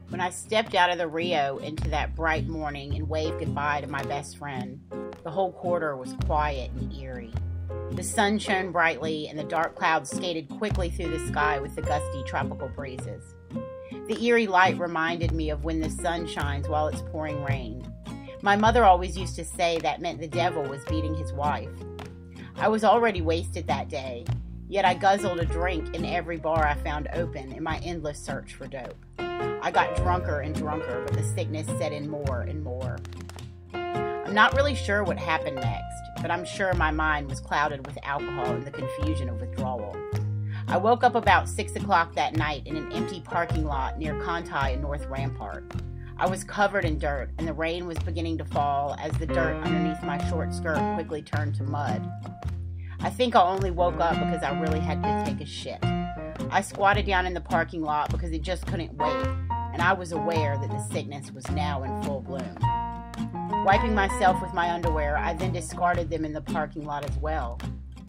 When I stepped out of the Rio into that bright morning and waved goodbye to my best friend, the whole quarter was quiet and eerie. The sun shone brightly, and the dark clouds skated quickly through the sky with the gusty tropical breezes. The eerie light reminded me of when the sun shines while it's pouring rain. My mother always used to say that meant the devil was beating his wife. I was already wasted that day, yet I guzzled a drink in every bar I found open in my endless search for dope. I got drunker and drunker, but the sickness set in more and more. I'm not really sure what happened next, but I'm sure my mind was clouded with alcohol and the confusion of withdrawal. I woke up about 6 o'clock that night in an empty parking lot near Conti and North Rampart. I was covered in dirt, and the rain was beginning to fall as the dirt underneath my short skirt quickly turned to mud. I think I only woke up because I really had to take a shit. I squatted down in the parking lot because it just couldn't wait, and I was aware that the sickness was now in full bloom. Wiping myself with my underwear, I then discarded them in the parking lot as well.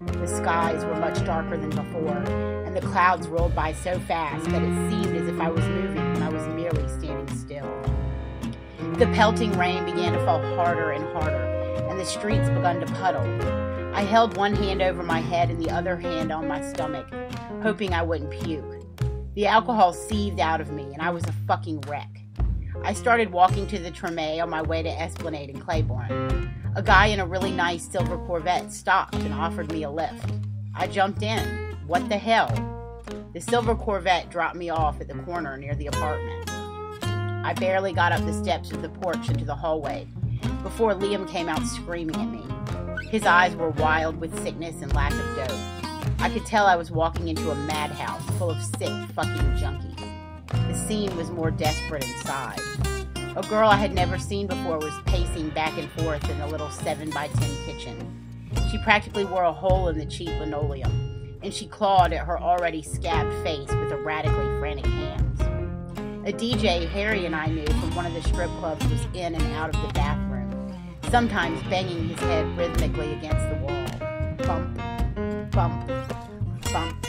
The skies were much darker than before, and the clouds rolled by so fast that it seemed as if I was moving when I was merely standing still. The pelting rain began to fall harder and harder, and the streets began to puddle. I held one hand over my head and the other hand on my stomach, hoping I wouldn't puke. The alcohol seethed out of me, and I was a fucking wreck. I started walking to the Treme on my way to Esplanade in Claiborne. A guy in a really nice silver Corvette stopped and offered me a lift. I jumped in. What the hell? The silver Corvette dropped me off at the corner near the apartment. I barely got up the steps of the porch into the hallway before Liam came out screaming at me. His eyes were wild with sickness and lack of dope. I could tell I was walking into a madhouse full of sick fucking junkies. The scene was more desperate inside. A girl I had never seen before was pacing back and forth in the little 7x10 kitchen. She practically wore a hole in the cheap linoleum, and she clawed at her already scabbed face with erratically frantic hands. A DJ Harry and I knew from one of the strip clubs was in and out of the bathroom, sometimes banging his head rhythmically against the wall. Bump, bump, bump.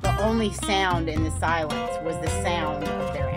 The only sound in the silence was the sound of their